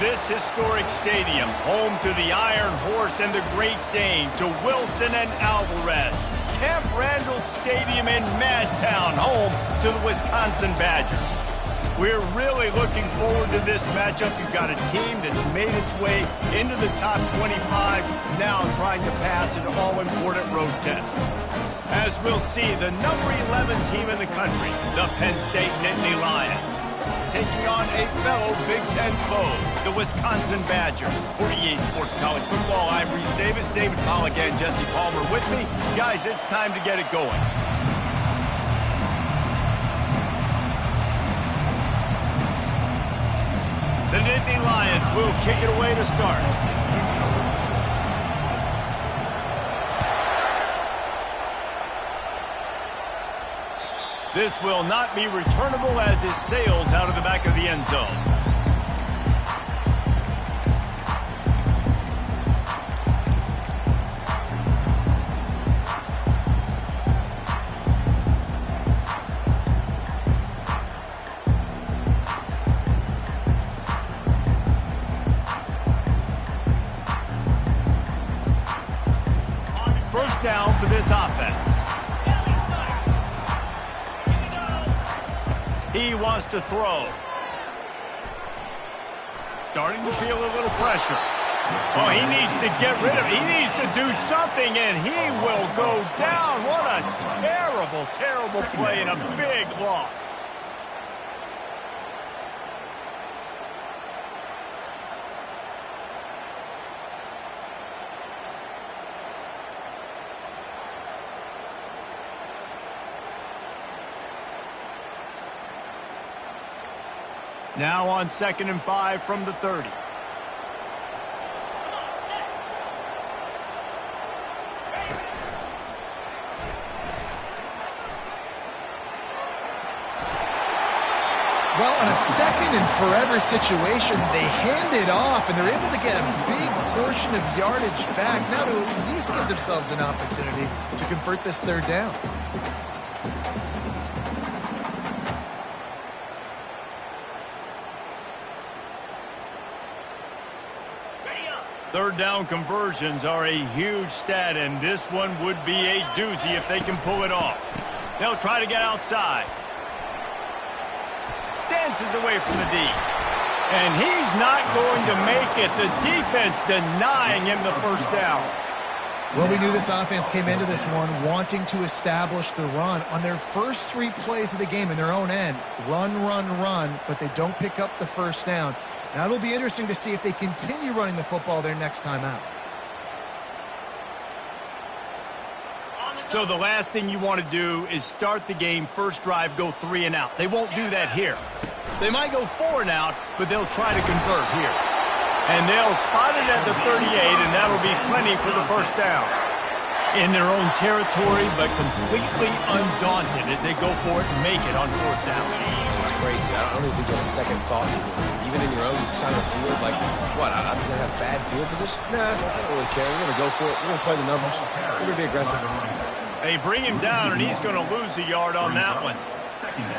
this historic stadium, home to the Iron Horse and the Great Dane, to Wilson and Alvarez. Camp Randall Stadium in Madtown, home to the Wisconsin Badgers. We're really looking forward to this matchup. You've got a team that's made its way into the top 25, now trying to pass an all-important road test. As we'll see, the number 11 team in the country, the Penn State Nittany Lions, taking on a fellow Big Ten foe, the Wisconsin Badgers. 48 Sports College Football, I'm Reese Davis, David Pollack and Jesse Palmer with me. Guys, it's time to get it going. The Nittany Lions will kick it away to start. This will not be returnable as it sails out of the back of the end zone. First down for this offense. He wants to throw. Starting to feel a little pressure. Oh, he needs to get rid of it. He needs to do something, and he will go down. What a terrible, terrible play and a big loss. Now on 2nd and 5 from the 30. Well, on a second and forever situation, they hand it off, and they're able to get a big portion of yardage back, now to at least give themselves an opportunity to convert this third down. Third down conversions are a huge stat, and this one would be a doozy if they can pull it off. They'll try to get outside. Dances away from the D. And he's not going to make it. The defense denying him the first down. Well, we knew this offense came into this one wanting to establish the run. On their first 3 plays of the game in their own end, run, but they don't pick up the first down. Now, it'll be interesting to see if they continue running the football their next time out. So the last thing you want to do is start the game, first drive, go 3 and out. They won't do that here. They might go 4 and out, but they'll try to convert here. And they'll spot it at the 38, and that'll be plenty for the first down. In their own territory, but completely undaunted as they go for it and make it on 4th down. It's crazy. I don't even get a second thought. Even in your own side of the field, like, what, I'm going to have bad field position? Nah, I don't really care. We're going to go for it. We're going to play the numbers. We're going to be aggressive. They bring him down, and he's going to lose a yard on that one.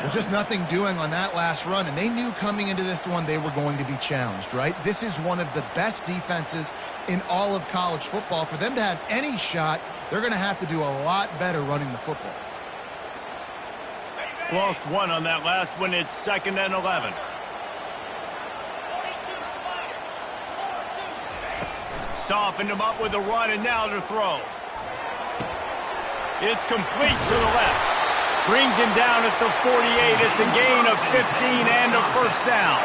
Well, just nothing doing on that last run, and they knew coming into this one they were going to be challenged, right? This is one of the best defenses in all of college football. For them to have any shot, they're going to have to do a lot better running the football. Lost 1 on that last one. It's 2nd and 11. Softened him up with a run, and now to throw. It's complete to the left. Brings him down at the 48. It's a gain of 15 and a first down.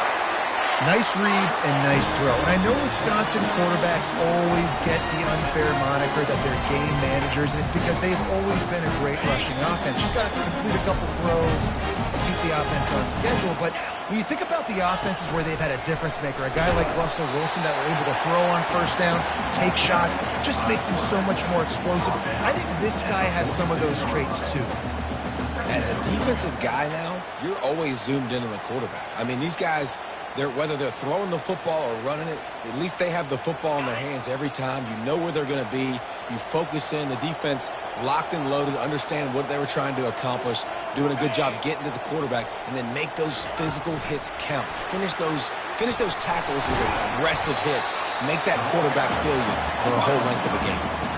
Nice read and nice throw. And I know Wisconsin quarterbacks always get the unfair moniker that they're game managers, and it's because they've always been a great rushing offense. Just got to complete a couple throws, keep the offense on schedule. But when you think about the offenses where they've had a difference maker, a guy like Russell Wilson that were able to throw on first down, take shots, just make them so much more explosive. I think this guy has some of those traits too. As a defensive guy now, you're always zoomed in on the quarterback. I mean, these guys, whether they're throwing the football or running it, at least they have the football in their hands every time. You know where they're going to be. You focus in, the defense locked and loaded, understand what they were trying to accomplish, doing a good job getting to the quarterback, and then make those physical hits count. Finish those tackles with aggressive hits. Make that quarterback feel you for a whole length of a game.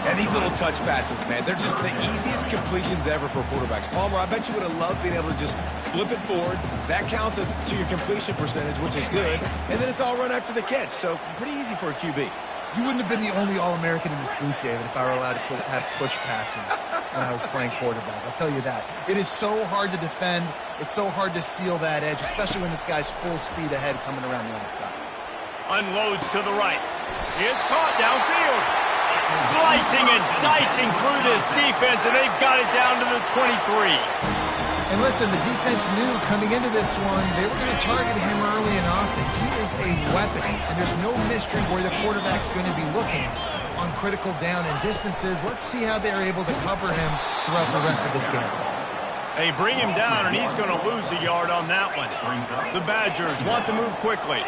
And these little touch passes, man, they're just the easiest completions ever for quarterbacks. Palmer, I bet you would have loved being able to just flip it forward. That counts as to your completion percentage, which is good. And then it's all run after the catch. So pretty easy for a QB. You wouldn't have been the only All-American in this booth, David, if I were allowed to have push passes when I was playing quarterback. I'll tell you that. It is so hard to defend. It's so hard to seal that edge, especially when this guy's full speed ahead coming around the outside. Unloads to the right. It's caught downfield. Slicing and dicing through this defense, and they've got it down to the 23. And listen, the defense knew coming into this one, they were going to target him early and often. He is a weapon, and there's no mystery where the quarterback's going to be looking on critical down and distances. Let's see how they're able to cover him throughout the rest of this game. They bring him down, and he's going to lose a yard on that one. The Badgers want to move quickly.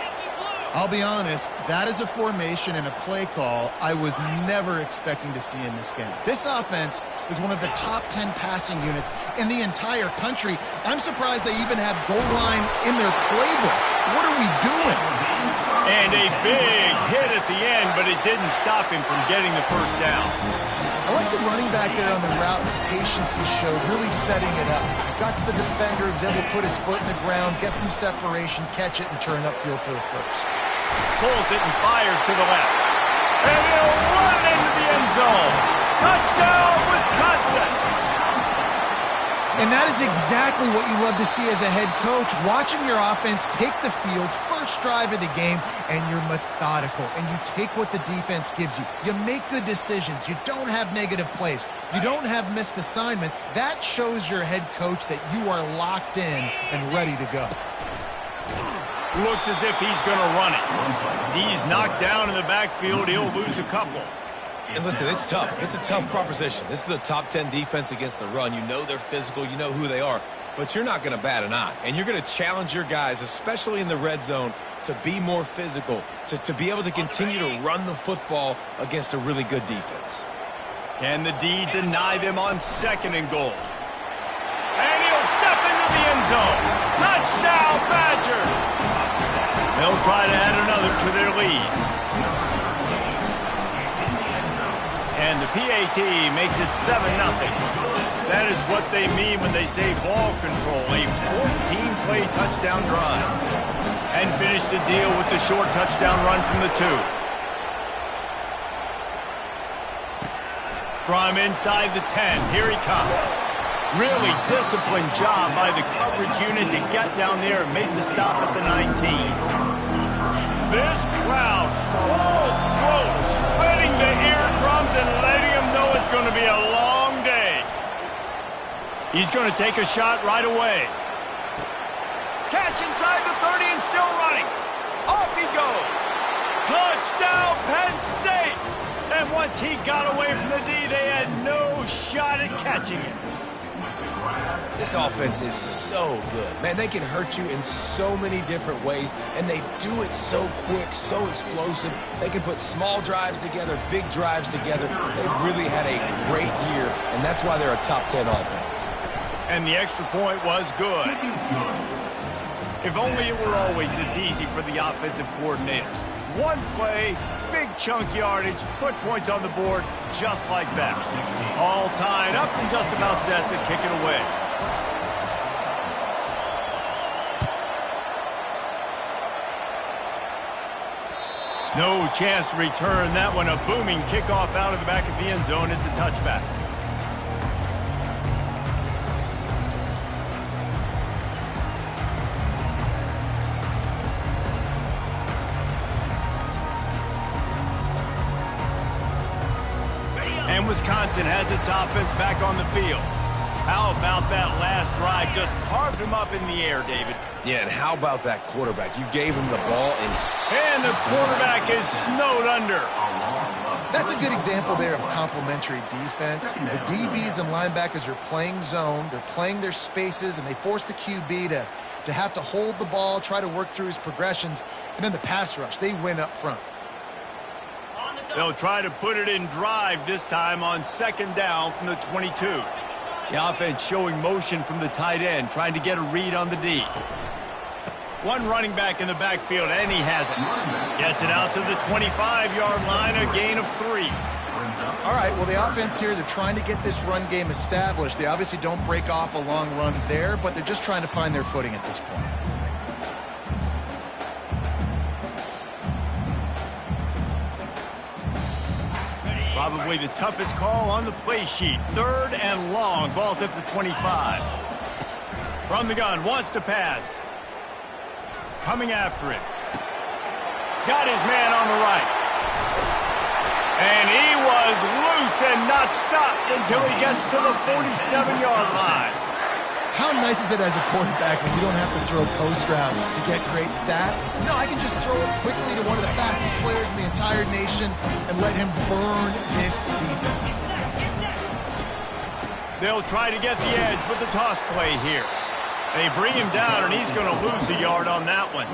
I'll be honest, that is a formation and a play call I was never expecting to see in this game. This offense is one of the top 10 passing units in the entire country. I'm surprised they even have goal line in their playbook. What are we doing? And a big hit at the end, but it didn't stop him from getting the first down. I like the running back there on the route, the patience he showed, really setting it up. Got to the defender, was able to put his foot in the ground, get some separation, catch it, and turn upfield for the first. Pulls it and fires to the left. And he'll run into the end zone. Touchdown, Wisconsin! And that is exactly what you love to see as a head coach, watching your offense take the field, first drive of the game, and you're methodical, and you take what the defense gives you. You make good decisions. You don't have negative plays. You don't have missed assignments. That shows your head coach that you are locked in and ready to go. Looks as if he's going to run it. He's knocked down in the backfield. He'll lose a couple. And listen, it's tough. It's a tough proposition. This is a top 10 defense against the run. You know they're physical. You know who they are. But you're not going to bat an eye. And you're going to challenge your guys, especially in the red zone, to be more physical, to be able to continue to run the football against a really good defense. Can the D deny them on 2nd and goal? And he'll step into the end zone. Touchdown, Badgers! They'll try to add another to their lead. And the PAT makes it 7-0. That is what they mean when they say ball control, a 14-play touchdown drive. And finish the deal with the short touchdown run from the 2. From inside the 10, here he comes. Really disciplined job by the coverage unit to get down there and make the stop at the 19. This crowd, full throat, splitting the eardrums and letting them know it's going to be a long day. He's going to take a shot right away. Catch inside the 30 and still running. Off he goes. Touchdown, Penn State! And once he got away from the D, they had no shot at catching him. This offense is so good. Man, they can hurt you in so many different ways, and they do it so quick, so explosive. They can put small drives together, big drives together. They've really had a great year, and that's why they're a top 10 offense. And the extra point was good. If only it were always this easy for the offensive coordinators. One play, big chunk yardage, put points on the board just like that. All tied up and just about set to kick it away. No chance to return that one. A booming kickoff out of the back of the end zone. It's a touchback. And Wisconsin has its offense back on the field. How about that last drive? Just carved him up in the air, David. Yeah, and how about that quarterback? You gave him the ball, and the quarterback is snowed under. That's a good example there of complementary defense. The DBs and linebackers are playing zone. They're playing their spaces, and they force the QB to have to hold the ball, try to work through his progressions. And then the pass rush, they win up front. They'll try to put it in drive this time on second down from the 22. The offense showing motion from the tight end, trying to get a read on the D. One running back in the backfield, and he has it. Gets it out to the 25-yard line, a gain of 3. All right, well, the offense here, they're trying to get this run game established. They obviously don't break off a long run there, but they're just trying to find their footing at this point. Probably the toughest call on the play sheet. 3rd and long. Ball's at the 25. From the gun, wants to pass. Coming after it. Got his man on the right. And he was loose and not stopped until he gets to the 47-yard line. How nice is it as a quarterback when you don't have to throw post routes to get great stats? No, I can just throw it quickly to one of the fastest players in the entire nation and let him burn this defense. They'll try to get the edge with the toss play here. They bring him down, and he's going to lose a yard on that one.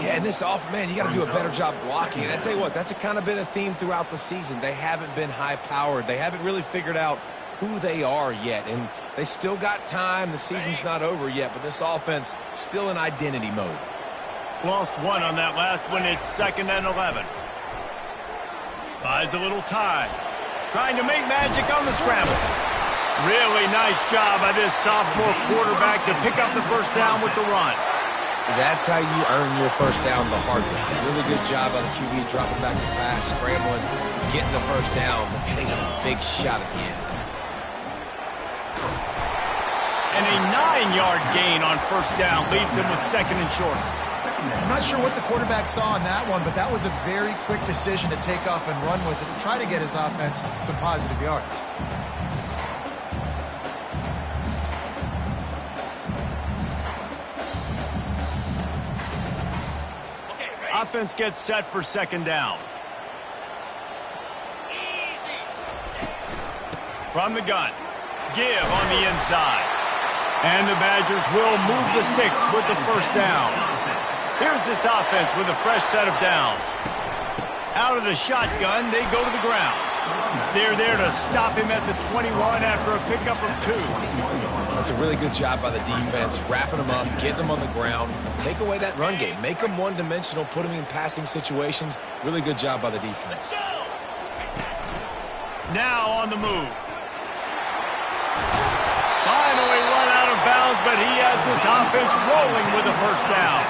Yeah, and this man, you got to do a better job blocking. And I tell you what, that's kind of been a theme throughout the season. They haven't been high-powered. They haven't really figured out who they are yet. And they still got time. The season's not over yet, but this offense still in identity mode. Lost one on that last one. It's 2nd and 11. Buys a little time. Trying to make magic on the scramble. Really nice job by this sophomore quarterback to pick up the first down with the run. That's how you earn your first down the hard way. Really good job by the QB dropping back the pass, scrambling, getting the first down, taking a big shot at the end. And a 9-yard gain on first down leaves him with 2nd and short. I'm not sure what the quarterback saw on that one, but that was a very quick decision to take off and run with it and try to get his offense some positive yards. Offense gets set for 2nd down. From the gun. Give on the inside. And the Badgers will move the sticks with the first down. Here's this offense with a fresh set of downs. Out of the shotgun, they go to the ground. They're there to stop him at the 21 after a pickup of 2. That's a really good job by the defense, wrapping them up, getting them on the ground. Take away that run game. Make them one-dimensional, put them in passing situations. Really good job by the defense. Now on the move. Finally run out of bounds, but he has this offense rolling with a first down.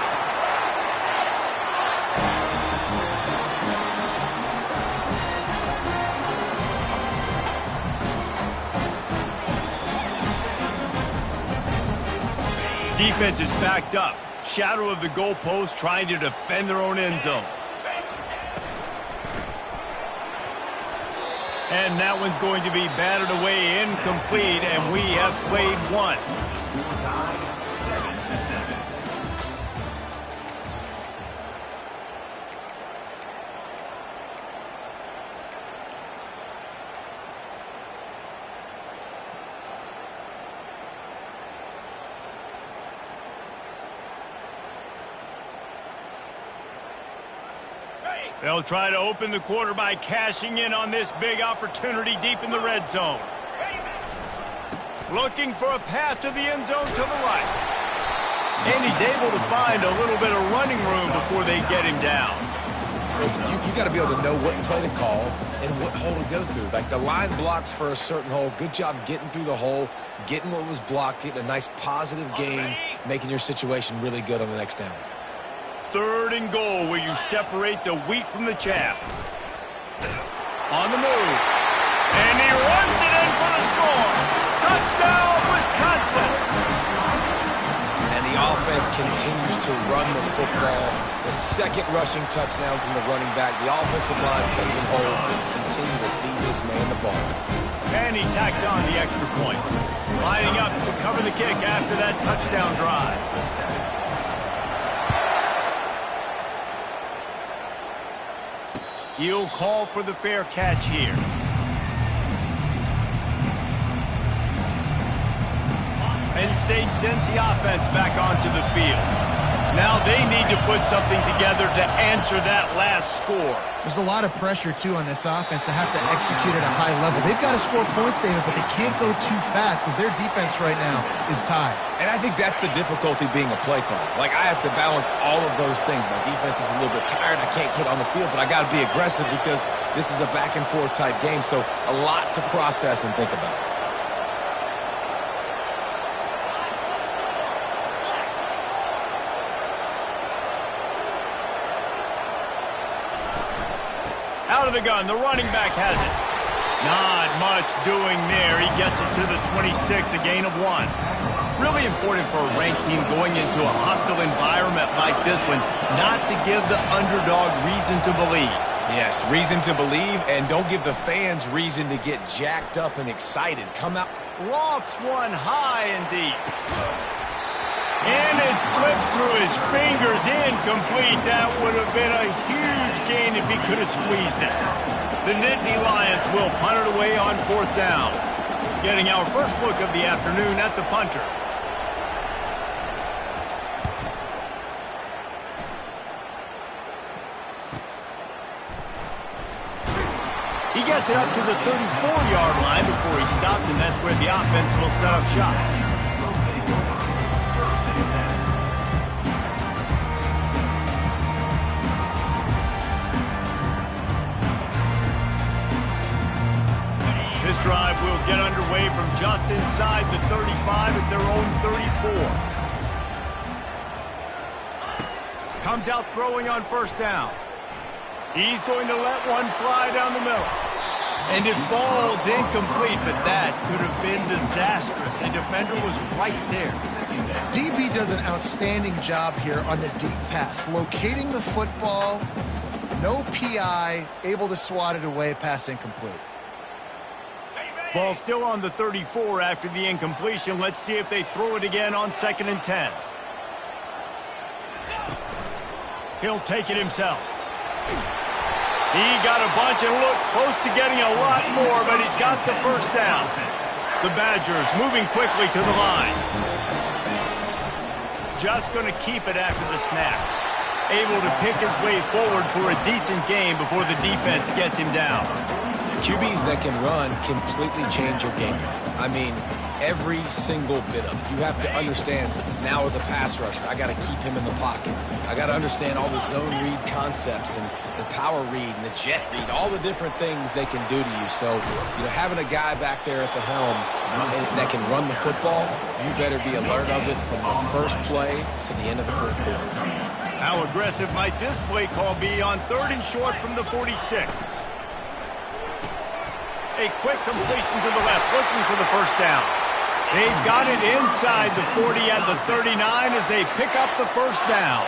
Defense is backed up. Shadow of the goalpost trying to defend their own end zone. And that one's going to be batted away incomplete, and we have played one. They'll try to open the quarter by cashing in on this big opportunity deep in the red zone. Looking for a path to the end zone to the right. And he's able to find a little bit of running room before they get him down. Listen, you got to be able to know what play to call and what hole to go through. Like the line blocks for a certain hole. Good job getting through the hole, getting what was blocked, getting a nice positive gain, making your situation really good on the next down. 3rd and goal where you separate the wheat from the chaff. On the move. And he runs it in for the score. Touchdown, Wisconsin. And the offense continues to run the football. The 2nd rushing touchdown from the running back. The offensive line paving holes continue to feed this man the ball. And he tacks on the extra point. Lining up to cover the kick after that touchdown drive. He'll call for the fair catch here. Penn State sends the offense back onto the field. Now they need to put something together to answer that last score. There's a lot of pressure, too, on this offense to have to execute at a high level. They've got to score points, David, but they can't go too fast because their defense right now is tied. And I think that's the difficulty being a play caller. Like, I have to balance all of those things. My defense is a little bit tired. I can't put on the field, but I got to be aggressive because this is a back-and-forth type game, so a lot to process and think about. Out of the gun, the running back has it. Not much doing there. He gets it to the 26, a gain of 1. Really important for a ranked team going into a hostile environment like this one, not to give the underdog reason to believe. Yes, reason to believe, and don't give the fans reason to get jacked up and excited. Come out. Lofts one high and deep. And it slips through his fingers, incomplete. That would have been a huge gain if he could have squeezed it. The Nittany Lions will punt it away on 4th down. Getting our first look of the afternoon at the punter. He gets it up to the 34-yard line before he stopped, and that's where the offense will set up shop. This drive will get underway from just inside the 35 at their own 34. Comes out throwing on 1st down. He's going to let one fly down the middle. And it falls incomplete, but that could have been disastrous. The defender was right there. DB does an outstanding job here on the deep pass, locating the football, no PI, able to swat it away, pass incomplete. Ball still on the 34 after the incompletion. Let's see if they throw it again on 2nd and 10. He'll take it himself. He got a bunch and looked close to getting a lot more, but he's got the 1st down. The Badgers moving quickly to the line. Just going to keep it after the snap. Able to pick his way forward for a decent game before the defense gets him down. QBs that can run completely change your game plan. I mean, every single bit of it. You have to understand now as a pass rusher, I got to keep him in the pocket. I got to understand all the zone read concepts and the power read and the jet read, all the different things they can do to you. So, having a guy back there at the helm that can run the football, you better be alert of it from the first play to the end of the 4th quarter. How aggressive might this play call be on 3rd and short from the 46? A quick completion to the left, looking for the 1st down. They've got it inside the 40 at the 39 as they pick up the 1st down.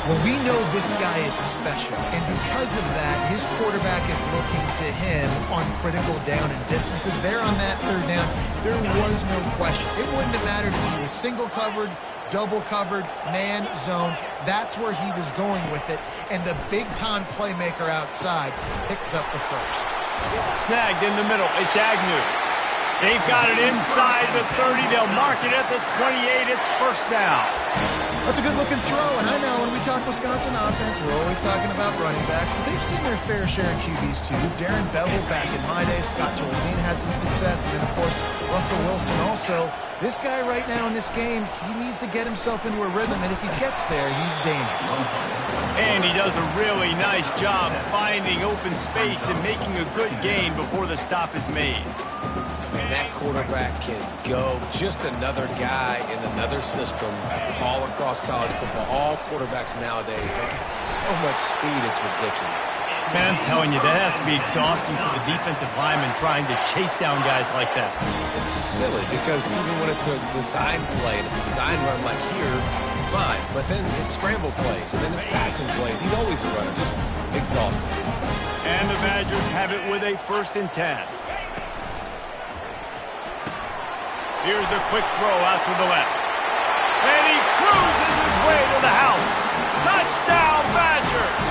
Well, we know this guy is special, and because of that, his quarterback is looking to him on critical down and distances. There on that 3rd down, there was no question. It wouldn't have mattered if he was single covered, double covered, man, zone. That's where he was going with it, and the big-time playmaker outside picks up the 1st. Snagged in the middle. It's Agnew. They've got it inside the 30. They'll mark it at the 28. It's 1st down. That's a good-looking throw, and I know when we talk Wisconsin offense, we're always talking about running backs, but they've seen their fair share of QBs, too. Darren Bevel back in my day, Scott Tolzien had some success, and then, of course, Russell Wilson also. This guy right now in this game, he needs to get himself into a rhythm, and if he gets there, he's dangerous. And he does a really nice job finding open space and making a good gain before the stop is made. And that quarterback can go. Just another guy in another system all across college football. All quarterbacks nowadays, they got so much speed, it's ridiculous. Man, I'm telling you, that has to be exhausting for the defensive lineman trying to chase down guys like that. It's silly because even when it's a design play and it's a design run like here, fine. But then it's scramble plays and then it's passing plays. He's always a runner, just exhausting. And the Badgers have it with a 1st and 10. Here's a quick throw out to the left. And he cruises his way to the house. Touchdown, Badgers!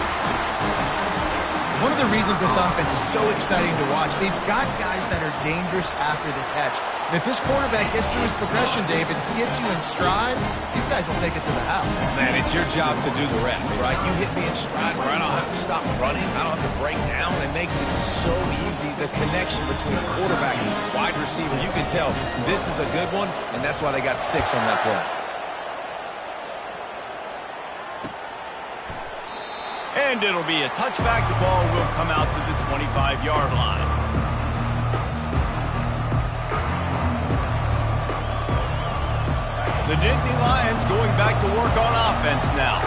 One of the reasons this offense is so exciting to watch, they've got guys that are dangerous after the catch. And if this quarterback gets through his progression, David, gets you in stride, these guys will take it to the house. Man, it's your job to do the rest, right? You hit me in stride where I don't have to stop running. I don't have to break down. It makes it so easy. The connection between quarterback and wide receiver, you can tell this is a good one, and that's why they got 6 on that play. And it'll be a touchback. The ball will come out to the 25-yard line. The Nittany Lions going back to work on offense now.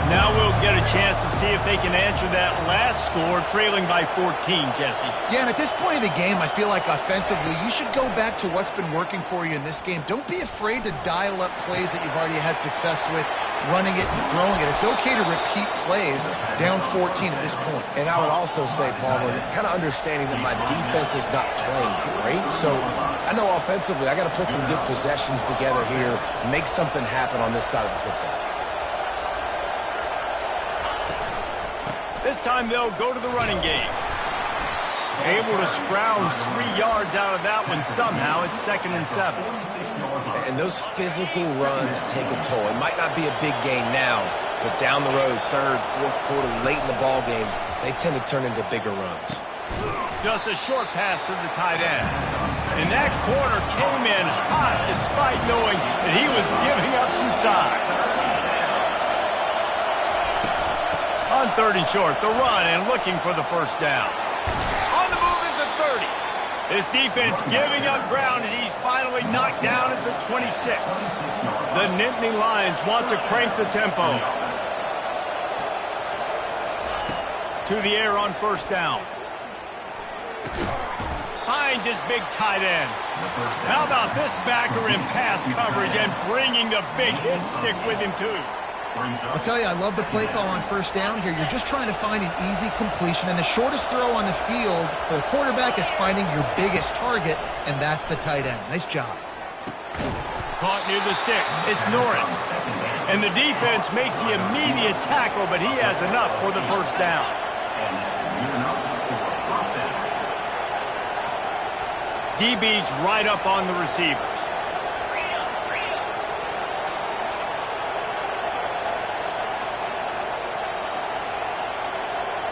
Now we'll get a chance to see if they can answer that last score, trailing by 14, Jesse. Yeah, and at this point of the game, I feel like offensively, you should go back to what's been working for you in this game. Don't be afraid to dial up plays that you've already had success with, running it and throwing it. It's okay to repeat plays down 14 at this point. And I would also say, Palmer, kind of understanding that my defense is not playing great, so I know offensively I got to put some good possessions together here, make something happen on this side of the football. This time they'll go to the running game. Able to scrounge 3 yards out of that one somehow. It's 2nd and 7. And those physical runs take a toll. It might not be a big gain now, but down the road, 3rd, 4th quarter, late in the ball games, they tend to turn into bigger runs. Just a short pass to the tight end. And that corner came in hot despite knowing that he was giving up some size. On 3rd and short, the run and looking for the first down. On the move at the 30. This defense giving up ground as he's finally knocked down at the 26. The Nittany Lions want to crank the tempo. To the air on 1st down. Finds his big tight end. How about this backer in pass coverage and bringing the big hit stick with him too? I'll tell you, I love the play call on 1st down here. You're just trying to find an easy completion, and the shortest throw on the field for the quarterback is finding your biggest target, and that's the tight end. Nice job. Caught near the sticks. It's Norris. And the defense makes the immediate tackle, but he has enough for the 1st down. DB's right up on the receivers.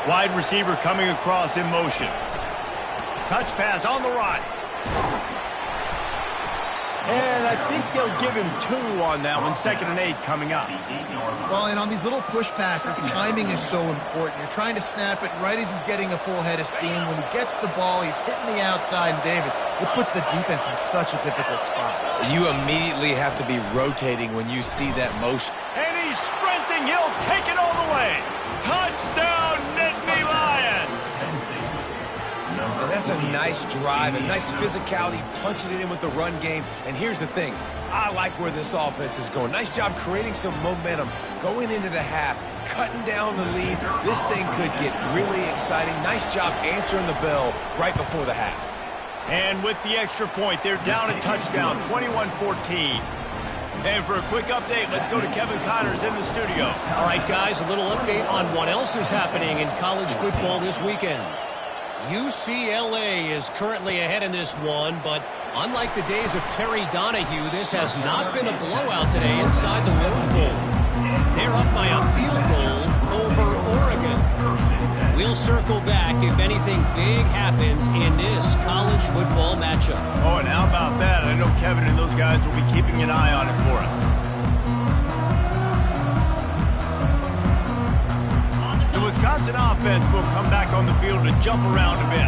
Wide receiver coming across in motion. Touch pass on the run. And I think they'll give him 2 on that one. 2nd and 8 coming up. Well, and on these little push passes, timing is so important. You're trying to snap it right as he's getting a full head of steam. When he gets the ball, he's hitting the outside, and David, it puts the defense in such a difficult spot. You immediately have to be rotating when you see that motion. And he's sprinting. He'll take it all the way. Touchdown, Nittany Lions! And that's a nice drive, a nice physicality, punching it in with the run game. And here's the thing. I like where this offense is going. Nice job creating some momentum, going into the half, cutting down the lead. This thing could get really exciting. Nice job answering the bell right before the half. And with the extra point, they're down a touchdown, 21-14. And for a quick update, let's go to Kevin Connors in the studio. All right, guys, a little update on what else is happening in college football this weekend. UCLA is currently ahead in this one, but unlike the days of Terry Donahue, this has not been a blowout today inside the Rose Bowl. They're up by a field goal over Oregon. We'll circle back if anything big happens in this college football matchup. Oh, and how about that? I know Kevin and those guys will be keeping an eye on it for us. The Wisconsin offense will come back on the field to jump around a bit.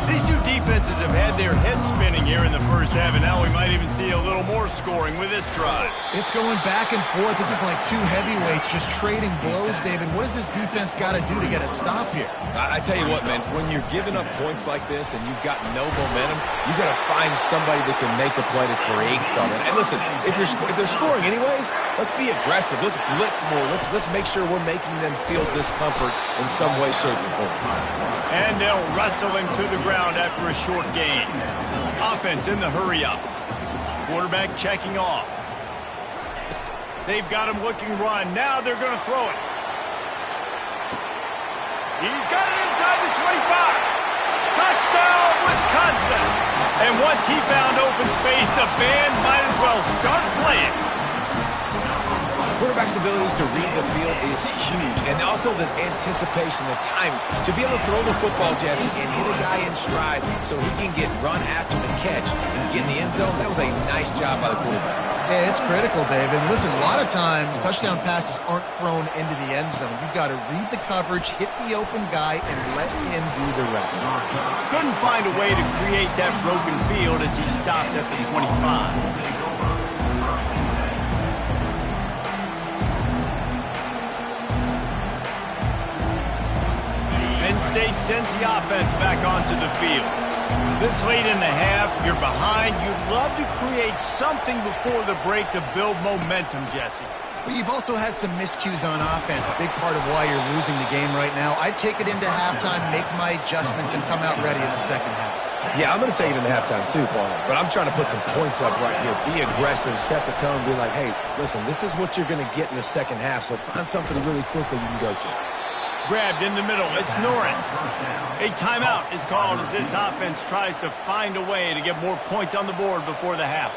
These two defenses have had their heads spinning here in the first half, and now we might even see a little more scoring with this drive. It's going back and forth. This is like two heavyweights just trading blows, David. What does this defense got to do to get a stop here? I tell you what, man, when you're giving up points like this and you've got no momentum, you got to find somebody that can make a play to create something. And listen, if they're scoring anyways, let's be aggressive. Let's blitz more. Let's make sure we're making them feel discomfort in some way, shape, or form. And they'll wrestle him to the ground after a short gain. Offense in the hurry-up. Quarterback checking off. They've got him looking run. Now they're going to throw it. He's got it inside the 25. Touchdown, Wisconsin. And once he found open space, the band might as well start playing. Quarterback's abilities to read the field is huge, and also the anticipation, the time to be able to throw the football, Jesse, and hit a guy in stride so he can get run after the catch and get in the end zone. That was a nice job by the quarterback. Yeah, it's critical, David. Listen, a lot of times touchdown passes aren't thrown into the end zone. You've got to read the coverage, hit the open guy, and let him do the rest. Couldn't find a way to create that broken field as he stopped at the 25. Penn State sends the offense back onto the field. This late in the half, you're behind. You'd love to create something before the break to build momentum, Jesse. But you've also had some miscues on offense, a big part of why you're losing the game right now. I'd take it into halftime, make my adjustments, and come out ready in the second half. Yeah, I'm going to take it into halftime too, Paul. But I'm trying to put some points up right here. Be aggressive, set the tone, be like, hey, listen, this is what you're going to get in the second half, so find something really quickly you can go to. Grabbed in the middle. It's Norris. A timeout is called as this offense tries to find a way to get more points on the board before the half.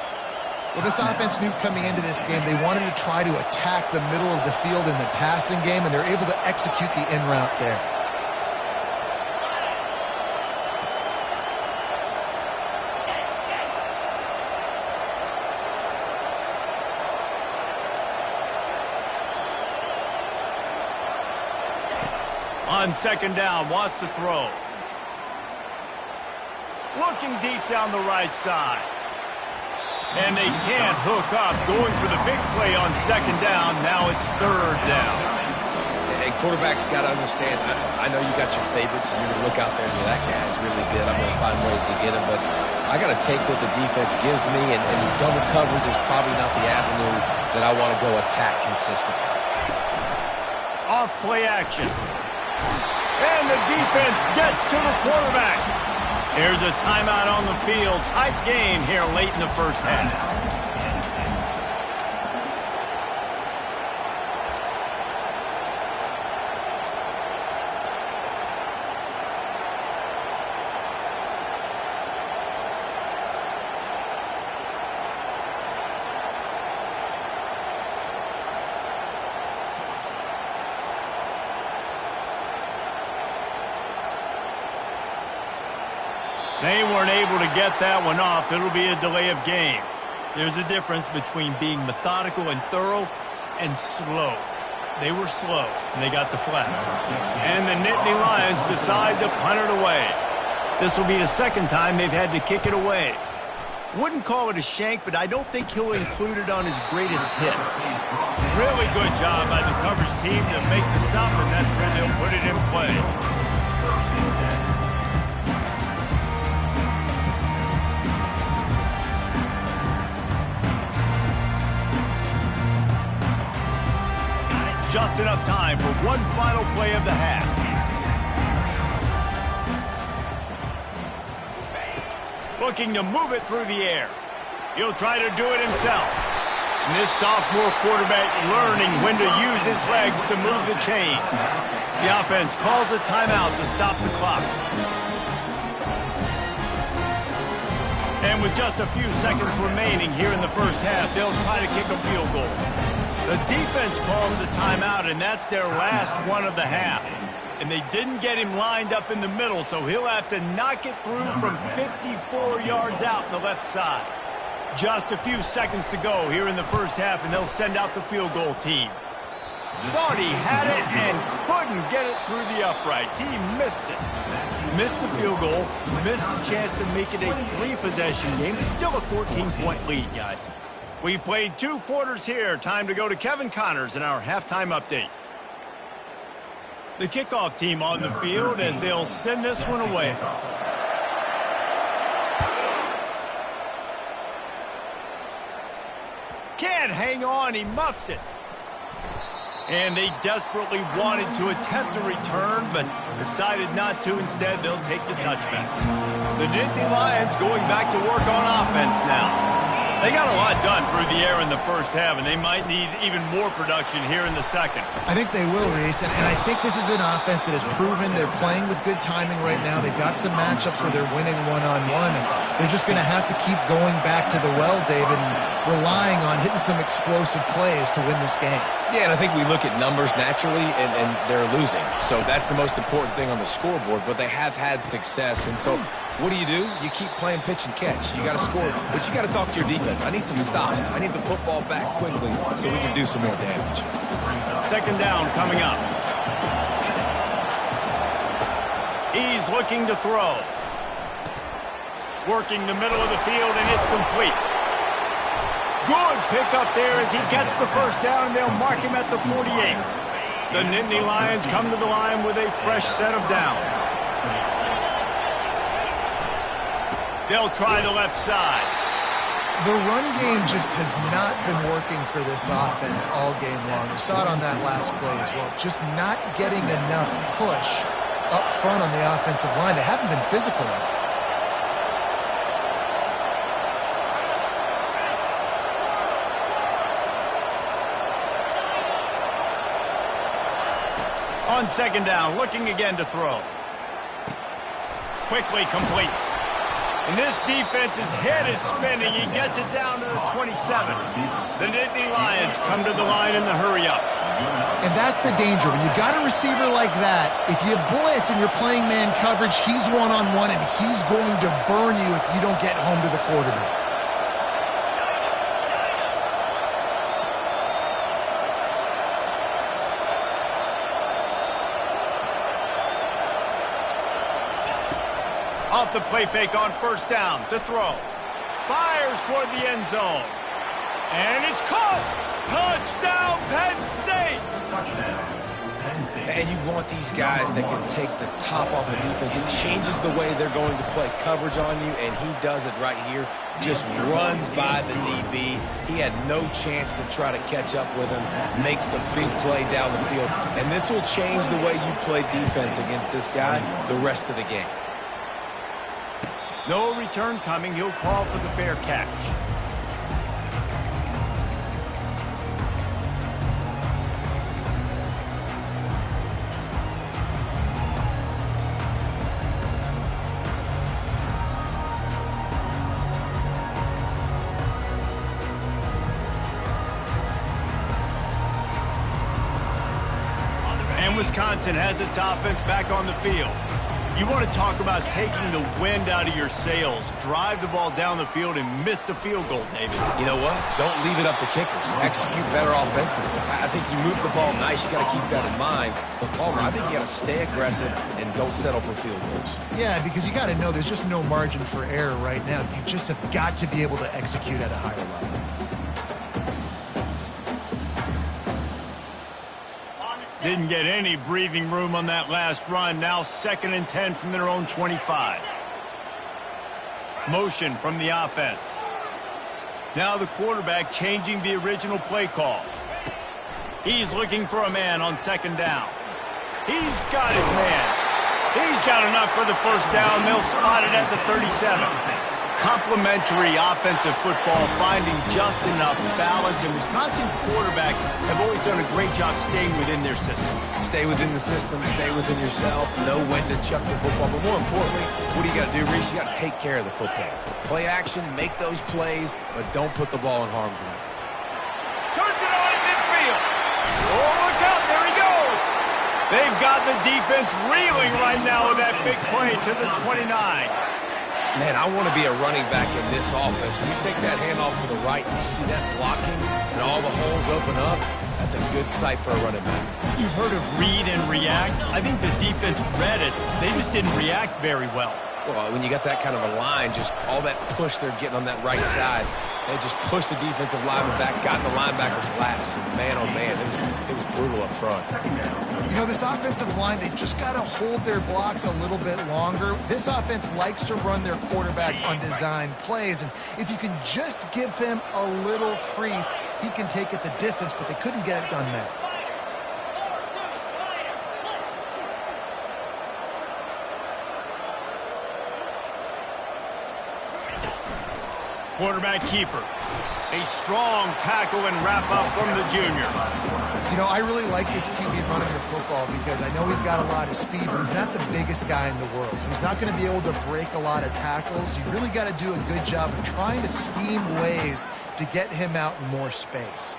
Well, this offense knew coming into this game they wanted to try to attack the middle of the field in the passing game, and they're able to execute the in route there. On second down, wants to throw. Looking deep down the right side. And they can't hook up. Going for the big play on second down. Now it's third down. And quarterbacks got to understand, I know you got your favorites. You're going to look out there and say, that guy's really good. I'm going to find ways to get him. But I got to take what the defense gives me. And double coverage is probably not the avenue that I want to go attack consistently. Off play action. And the defense gets to the quarterback. There's a timeout on the field. Tight game here late in the first half. They weren't able to get that one off. It'll be a delay of game. There's a difference between being methodical and thorough and slow. They were slow, and they got the flag. And the Nittany Lions decide to punt it away. This will be the second time they've had to kick it away. Wouldn't call it a shank, but I don't think he'll include it on his greatest hits. Really good job by the coverage team to make the stop, and that's where they'll put it in play. Just enough time for one final play of the half. Looking to move it through the air. He'll try to do it himself. And this sophomore quarterback learning when to use his legs to move the chains. The offense calls a timeout to stop the clock. And with just a few seconds remaining here in the first half, they'll try to kick a field goal. The defense calls the timeout, and that's their last one of the half. And they didn't get him lined up in the middle, so he'll have to knock it through from 54 yards out on the left side. Just a few seconds to go here in the first half, and they'll send out the field goal team. Thought he had it and couldn't get it through the uprights. He missed it. Missed the field goal, missed the chance to make it a 3-possession game. It's still a 14-point lead, guys. We've played 2 quarters here. Time to go to Kevin Connors in our halftime update. The kickoff team on the field as they'll send this one away. Can't hang on. He muffs it. And they desperately wanted to attempt a return, but decided not to. Instead, they'll take the touchback. The Nittany Lions going back to work on offense now. They got a lot done through the air in the first half, and they might need even more production here in the second. I think they will, Reese, and I think this is an offense that has proven they're playing with good timing right now. They've got some matchups where they're winning one-on-one, and they're just going to have to keep going back to the well, David, and relying on hitting some explosive plays to win this game. Yeah, and I think we look at numbers naturally, and they're losing. So that's the most important thing on the scoreboard, but they have had success, and so what do? You keep playing pitch and catch. You got to score, but you got to talk to your defense. I need some stops. I need the football back quickly so we can do some more damage. Second down coming up. He's looking to throw. Working the middle of the field, and it's complete. Good pickup there as he gets the first down, and they'll mark him at the 48. The Nittany Lions come to the line with a fresh set of downs. They'll try the left side. The run game just has not been working for this offense all game long. You saw it on that last play as well. Just not getting enough push up front on the offensive line. They haven't been physical enough. On second down, looking again to throw. Quickly complete. And this defense's head is spinning. He gets it down to the 27. The Nittany Lions come to the line in the hurry-up. And that's the danger. When you've got a receiver like that, if you blitz and you're playing man coverage, he's one-on-one, and he's going to burn you if you don't get home to the quarterback. Off the play fake on first down to throw. Fires toward the end zone. And it's caught. Touchdown, Penn State. And you want these guys that can take the top off the defense. It changes the way they're going to play coverage on you, and he does it right here. Just runs by the DB. He had no chance to try to catch up with him. Makes the big play down the field. And this will change the way you play defense against this guy the rest of the game. No return coming. He'll call for the fair catch. And Wisconsin has its offense back on the field. You want to talk about taking the wind out of your sails. Drive the ball down the field and miss the field goal, David. You know what? Don't leave it up to kickers. Execute better offensively. I think you move the ball nice. You got to keep that in mind. But, Palmer, I think you got to stay aggressive and don't settle for field goals. Yeah, because you got to know there's just no margin for error right now. You just have got to be able to execute at a higher level. Didn't get any breathing room on that last run. Now 2nd and 10 from their own 25. Motion from the offense. Now the quarterback changing the original play call. He's looking for a man on 2nd down. He's got his man. He's got enough for the first down. They'll spot it at the 37. Complementary offensive football, finding just enough balance, and Wisconsin quarterbacks have always done a great job staying within their system. Stay within the system, stay within yourself, know when to chuck the football, but more importantly, what do you got to do, Reese? You got to take care of the football. Play action, make those plays, but don't put the ball in harm's way. Turns it on in midfield. Oh, look out, there he goes. They've got the defense reeling right now with that big play to the 29. Man, I want to be a running back in this offense. When you take that handoff to the right and you see that blocking and all the holes open up, that's a good sight for a running back. You've heard of read and react. I think the defense read it. They just didn't react very well. Well, when you got that kind of a line, just all that push they're getting on that right side, they just pushed the defensive lineman back, got the linebackers laps, and man, oh man, it was brutal up front. You know, this offensive line, they just got to hold their blocks a little bit longer. This offense likes to run their quarterback on design plays, and if you can just give him a little crease, he can take it the distance, but they couldn't get it done there. Quarterback keeper. A strong tackle and wrap-up from the junior. You know, I really like this QB running the football because I know he's got a lot of speed, but he's not the biggest guy in the world. So he's not going to be able to break a lot of tackles. You really got to do a good job of trying to scheme ways to get him out in more space.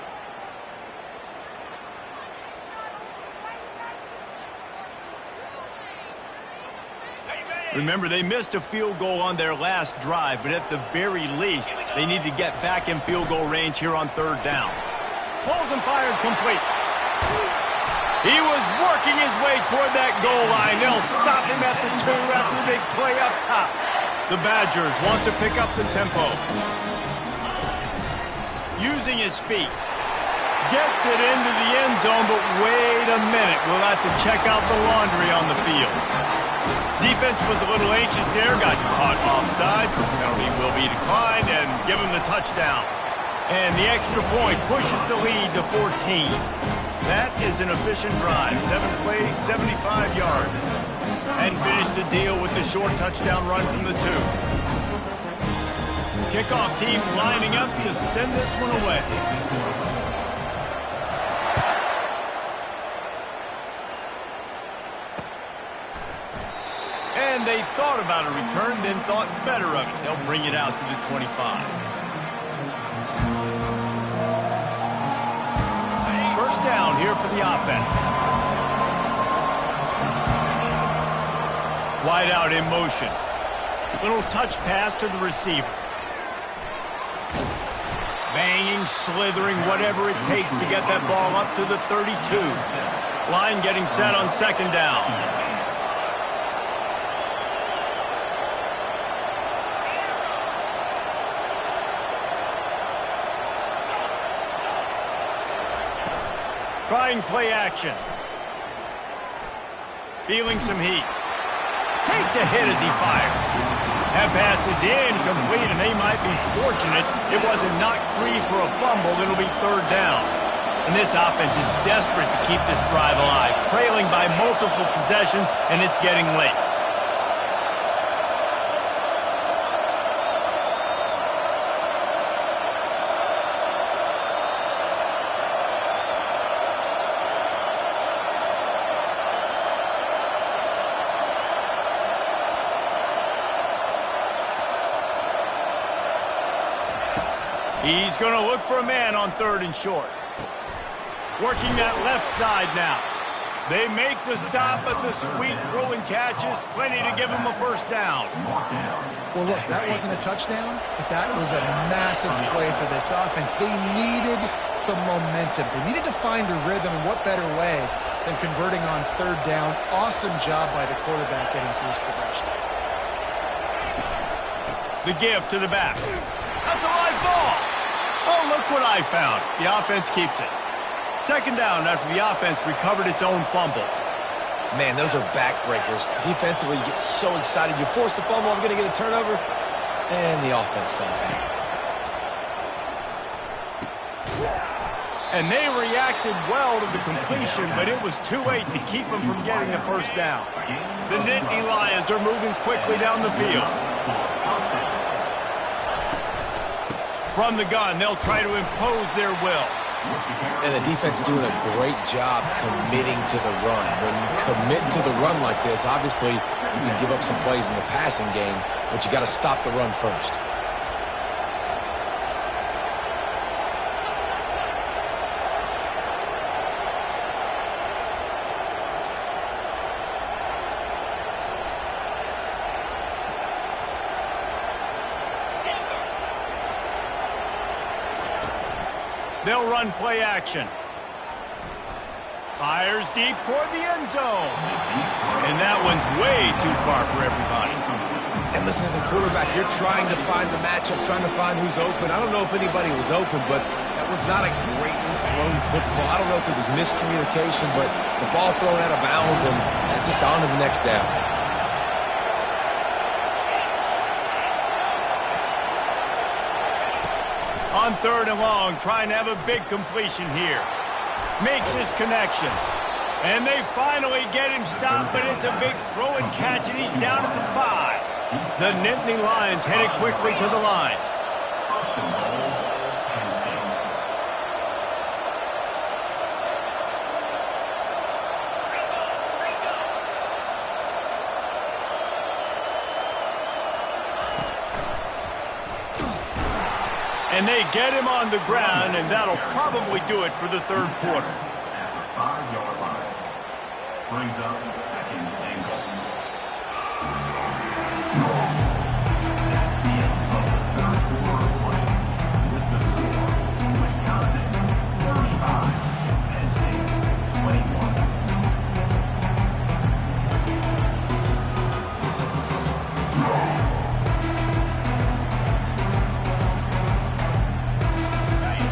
Remember, they missed a field goal on their last drive, but at the very least, they need to get back in field goal range here on third down. Pulls and fired complete. He was working his way toward that goal line. They'll stop him at the 2 after the big play up top. The Badgers want to pick up the tempo. Using his feet. Gets it into the end zone, but wait a minute. We'll have to check out the laundry on the field. Defense was a little anxious there, got caught offside. Penalty will be declined and give him the touchdown. And the extra point pushes the lead to 14. That is an efficient drive. 7 plays, 75 yards. And finish the deal with the short touchdown run from the 2. Kickoff team lining up to send this one away. And they thought about a return, then thought better of it. They'll bring it out to the 25. First down here for the offense. Wide out in motion. Little touch pass to the receiver. Banging, slithering, whatever it takes to get that ball up to the 32. Line getting set on second down. Trying play action. Feeling some heat. Takes a hit as he fires. That pass is incomplete, and they might be fortunate it wasn't knocked free for a fumble. It'll be third down. And this offense is desperate to keep this drive alive, trailing by multiple possessions, and it's getting late. He's going to look for a man on third and short. Working that left side now. They make the stop, but the sweet throw and catch is plenty to give him a first down. Well, look, that wasn't a touchdown, but that was a massive play for this offense. They needed some momentum. They needed to find a rhythm, and what better way than converting on third down. Awesome job by the quarterback getting through his progression. The give to the back. That's a live ball. Oh, look what I found. The offense keeps it. Second down after the offense recovered its own fumble. Man, those are backbreakers. Defensively, you get so excited. You force the fumble, I'm going to get a turnover, and the offense falls out. And they reacted well to the completion, but it was too late to keep them from getting the first down. The Nittany Lions are moving quickly down the field. From the gun, they'll try to impose their will. And the defense doing a great job committing to the run. When you commit to the run like this, obviously you can give up some plays in the passing game, but you got to stop the run first. They'll run play action. Fires deep toward the end zone. And that one's way too far for everybody. And listen, as a quarterback, you're trying to find the matchup, trying to find who's open. I don't know if anybody was open, but that was not a greatly thrown football. I don't know if it was miscommunication, but the ball thrown out of bounds and just on to the next down. On third and long, trying to have a big completion here. Makes his connection. And they finally get him stopped, but it's a big throw and catch, and he's down at the 5. The Nittany Lions headed quickly to the line. And they get him on the ground, and that'll probably do it for the third quarter. At the 5-yard line. Brings up second and goal. That's the end of the third quarter of play. With the score, Wisconsin 35, Penn State 21.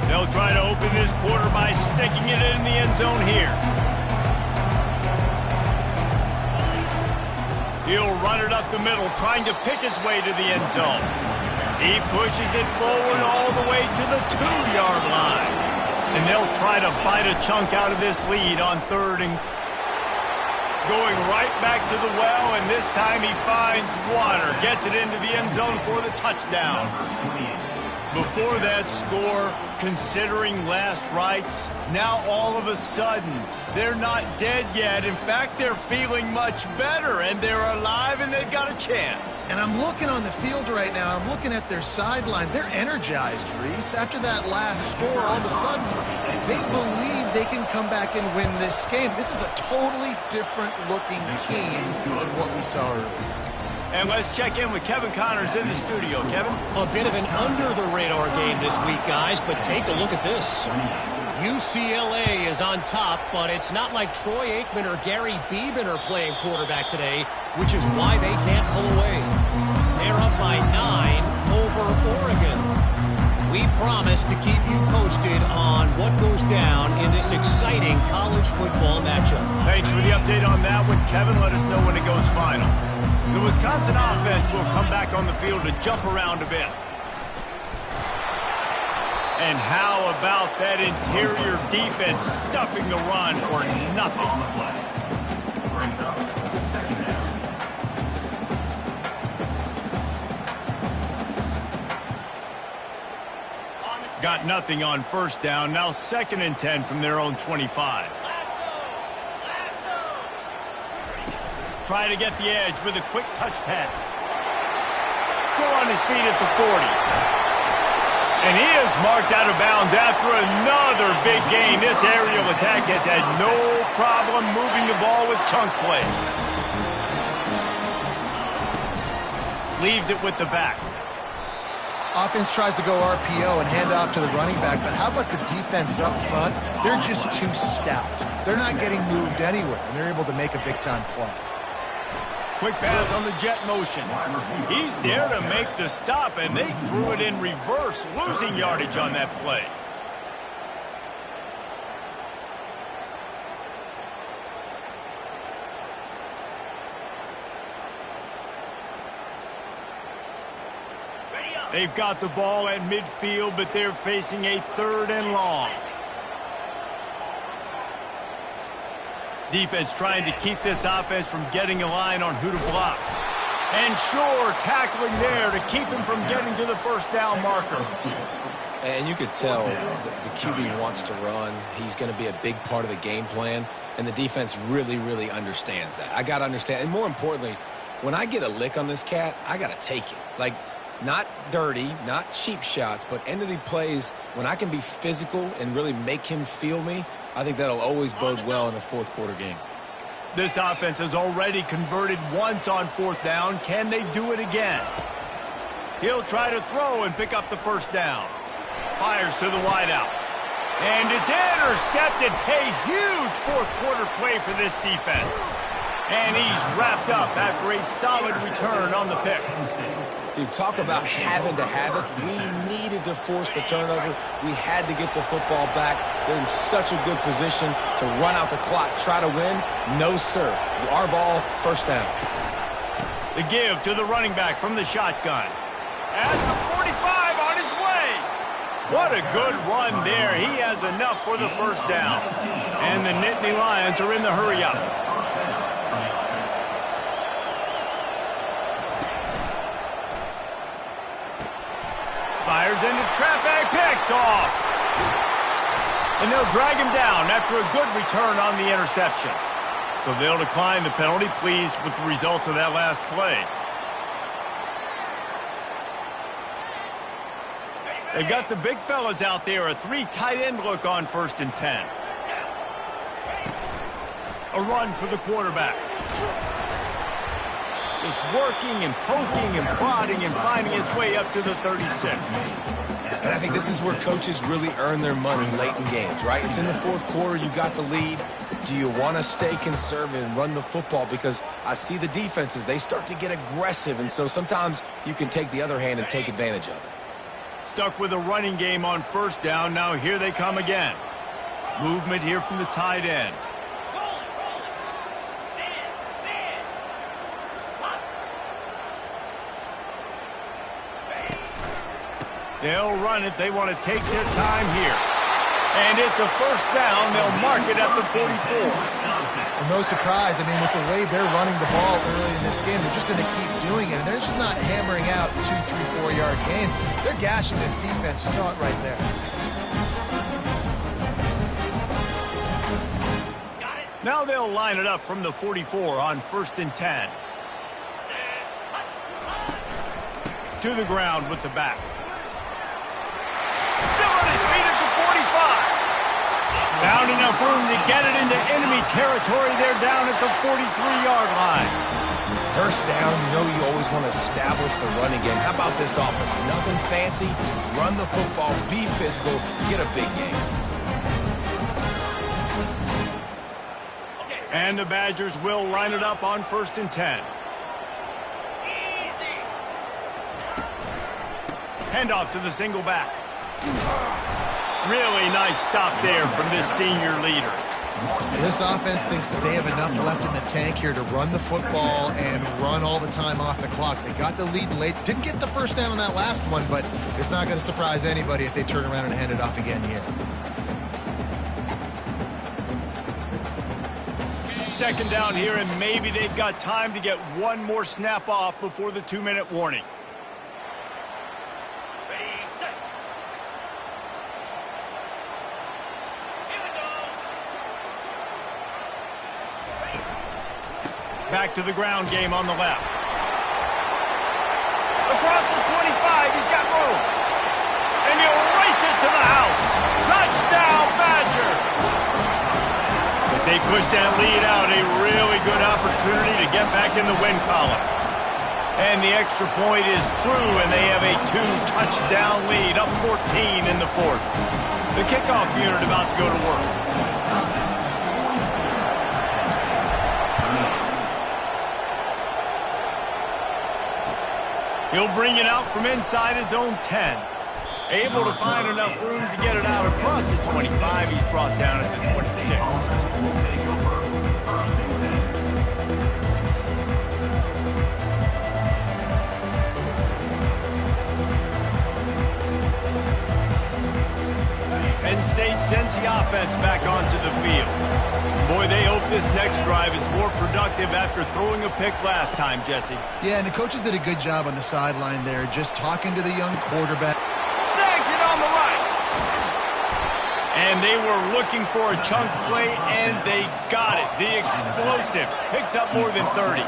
They'll try to open this quarter by sticking it in the end zone here. He'll run it up the middle, trying to pick his way to the end zone. He pushes it forward all the way to the 2-yard line. And they'll try to bite a chunk out of this lead on third and going right back to the well, and this time he finds water, gets it into the end zone for the touchdown. Before that score, considering last rites, now all of a sudden, they're not dead yet. In fact, they're feeling much better, and they're alive, and they've got a chance. And I'm looking on the field right now. I'm looking at their sideline. They're energized, Reese. After that last score, all of a sudden, they believe they can come back and win this game. This is a totally different-looking team than what we saw earlier. And let's check in with Kevin Connors in the studio. Kevin? A bit of an under-the-radar game this week, guys, but take a look at this. UCLA is on top, but it's not like Troy Aikman or Gary Beeman are playing quarterback today, which is why they can't pull away. They're up by 9 over Oregon. We promise to keep you posted on what goes down in this exciting college football matchup. Thanks for the update on that one, Kevin. Let us know when it goes final. The Wisconsin offense will come back on the field to jump around a bit. And how about that interior defense stuffing the run for nothing? On the play. Brings up second down. Got nothing on first down. Now 2nd and 10 from their own 25. Try to get the edge with a quick touch pass. Still on his feet at the 40. And he is marked out of bounds after another big gain. This aerial attack has had no problem moving the ball with chunk plays. Leaves it with the back. Offense tries to go RPO and hand off to the running back, but how about the defense up front? They're just too stout. They're not getting moved anywhere, and they're able to make a big-time play. Quick pass on the jet motion. He's there to make the stop, and they threw it in reverse, losing yardage on that play. They've got the ball at midfield, but they're facing a 3rd and long. Defense trying to keep this offense from getting a line on who to block. And sure, tackling there to keep him from getting to the first down marker. And you could tell the QB wants to run. He's going to be a big part of the game plan, and the defense really, really understands that. I got to understand. And more importantly, when I get a lick on this cat, I got to take it. Like, not dirty, not cheap shots, but end of the plays, when I can be physical and really make him feel me, I think that'll always bode well in a fourth quarter game. This offense has already converted once on 4th down. Can they do it again? He'll try to throw and pick up the first down. Fires to the wideout. And it's intercepted. A huge fourth quarter play for this defense. And he's wrapped up after a solid return on the pick. Dude, talk about having to have it. We needed to force the turnover. We had to get the football back. They're in such a good position to run out the clock, try to win. No, sir. Our ball, first down. The give to the running back from the shotgun. At the 45 on his way. What a good run there. He has enough for the first down. And the Nittany Lions are in the hurry-up. Fires into traffic, picked off. And they'll drag him down after a good return on the interception. So they'll decline the penalty, pleased with the results of that last play. They've got the big fellas out there. A 3 tight end look on 1st and 10. A run for the quarterback. Just working and poking and prodding and finding his way up to the 36. And I think this is where coaches really earn their money late in games, right? It's in the 4th quarter. You got the lead. Do you want to stay conservative and run the football? Because I see the defenses, they start to get aggressive, and so sometimes you can take the other hand and take advantage of it. Stuck with a running game on 1st down. Now here they come again. Movement here from the tight end. They'll run it. They want to take their time here. And it's a 1st down. They'll mark it at the 44. Well, no surprise. I mean, with the way they're running the ball early in this game, they're just going to keep doing it. And they're just not hammering out 2, 3, 4-yard gains. They're gashing this defense. You saw it right there. Now they'll line it up from the 44 on 1st and 10. To the ground with the back. Still on his feet at the 45. Found enough room to get it into enemy territory. They're down at the 43-yard line. 1st down, you know you always want to establish the running game. How about this offense? Nothing fancy. Run the football, be physical, get a big game. And the Badgers will line it up on 1st and 10. Handoff to the single back. Really nice stop there from this senior leader. This offense thinks that they have enough left in the tank here to run the football and run all the time off the clock. They got the lead late. Didn't get the 1st down on that last one, but it's not going to surprise anybody if they turn around and hand it off again here. 2nd down here, and maybe they've got time to get one more snap off before the 2-minute warning. Back to the ground game on the left. Across the 25, he's got room. And he'll race it to the house. Touchdown, Badger! As they push that lead out, a really good opportunity to get back in the win column. And the extra point is true, and they have a 2-touchdown lead, up 14 in the 4th. The kickoff unit about to go to work. He'll bring it out from inside his own 10. Able to find enough room to get it out across the 25. He's brought down at the 26. Penn State sends the offense back onto the field. Boy, they hope this next drive is more productive after throwing a pick last time, Jesse. Yeah, and the coaches did a good job on the sideline there, just talking to the young quarterback. Snags it on the right. And they were looking for a chunk play, and they got it. The explosive picks up more than 30.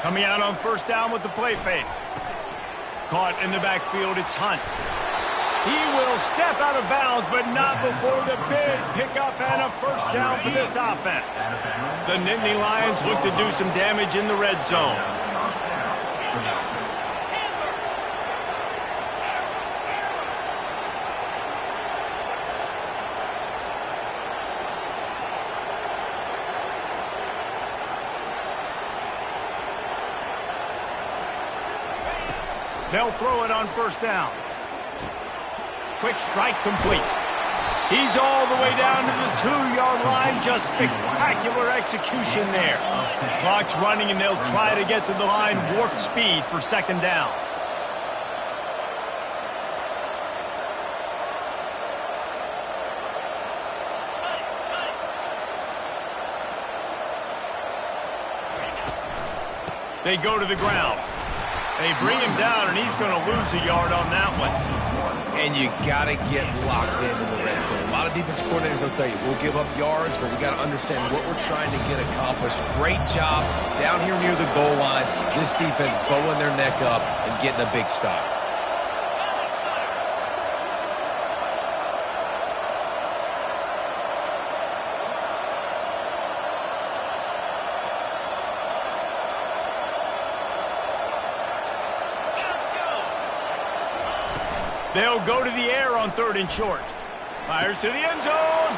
Coming out on 1st down with the play fake. Caught in the backfield, it's Hunt. He will step out of bounds, but not before the big pickup and a 1st down for this offense. The Nittany Lions look to do some damage in the red zone. They'll throw it on 1st down. Quick strike complete. He's all the way down to the 2-yard line. Just spectacular execution there. Clock's running, and they'll try to get to the line warp speed for 2nd down. They go to the ground. They bring him down, and he's going to lose a yard on that one. And you got to get locked into the red zone. A lot of defense coordinators will tell you, we'll give up yards, but we got to understand what we're trying to get accomplished. Great job down here near the goal line. This defense bowing their neck up and getting a big stop. They'll go to the air on 3rd and short. Fires to the end zone.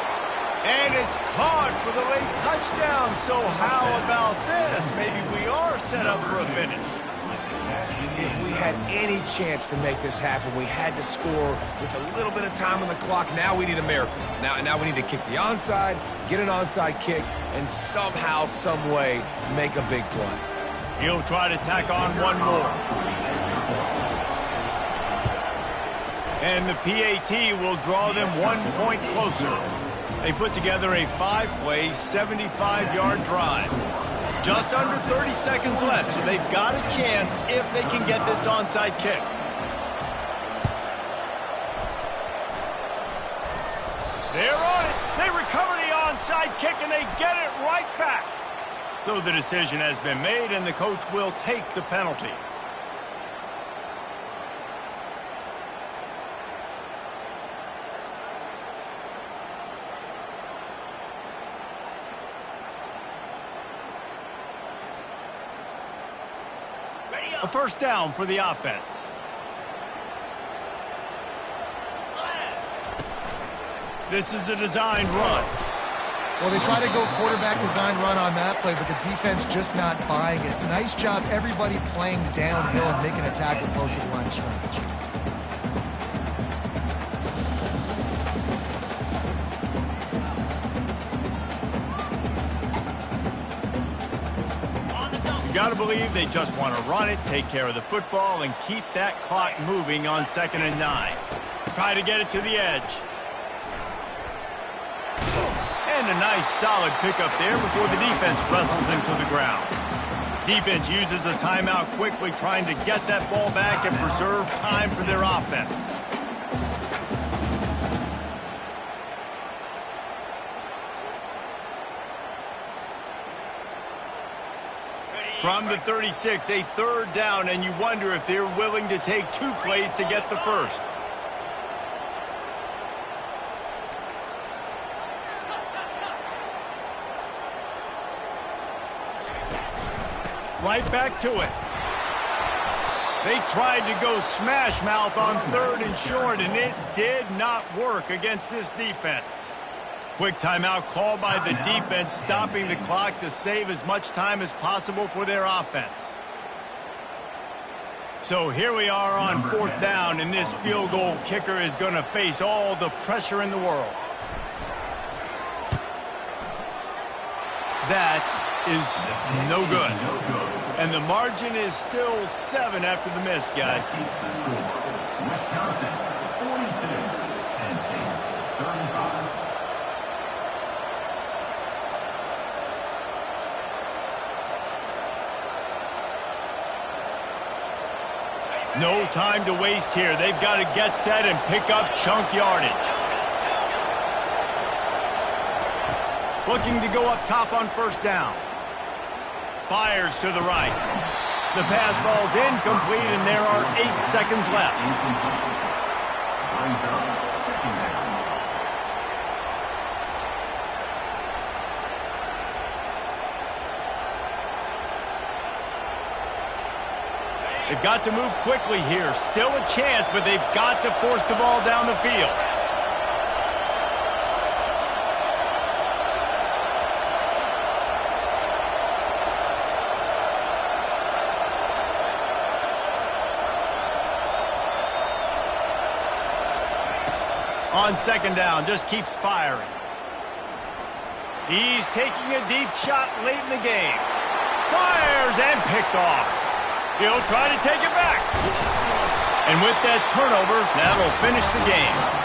And it's caught for the late touchdown. So how about this? Maybe we are set up for a finish. If we had any chance to make this happen, we had to score with a little bit of time on the clock. Now we need a miracle. Now we need to kick the onside, get an onside kick, and somehow, some way, make a big play. He'll try to tack on one more. And the PAT will draw them 1 point closer. They put together a 5-play, 75-yard drive. Just under 30 seconds left, so they've got a chance if they can get this onside kick. They're on it. They recover the onside kick, and they get it right back. So the decision has been made, and the coach will take the penalty. A first down for the offense. This is a designed run. Well, they try to go quarterback design run on that play, but the defense just not buying it. Nice job, everybody playing downhill and making a tackle close to the line of scrimmage. You got to believe they just want to run it, take care of the football, and keep that clock moving on 2nd and 9. Try to get it to the edge. And a nice solid pickup there before the defense wrestles him to the ground. Defense uses a timeout quickly, trying to get that ball back and preserve time for their offense. From the 36, a 3rd down, and you wonder if they're willing to take 2 plays to get the first. Right back to it. They tried to go smash mouth on 3rd and short, and it did not work against this defense. Quick timeout called by the defense, stopping the clock to save as much time as possible for their offense. So here we are on 4th down, and this field goal kicker is going to face all the pressure in the world. That is no good. And the margin is still 7 after the miss, guys. Wisconsin, 42. Penn State, 35. No time to waste here. They've got to get set and pick up chunk yardage. Looking to go up top on 1st down. Fires to the right. The pass falls incomplete, and there are 8 seconds left. Brings up 2nd down. They've got to move quickly here. Still a chance, but they've got to force the ball down the field. On 2nd down, just keeps firing. He's taking a deep shot late in the game. Fires and picked off. He'll try to take it back. And with that turnover, that'll finish the game.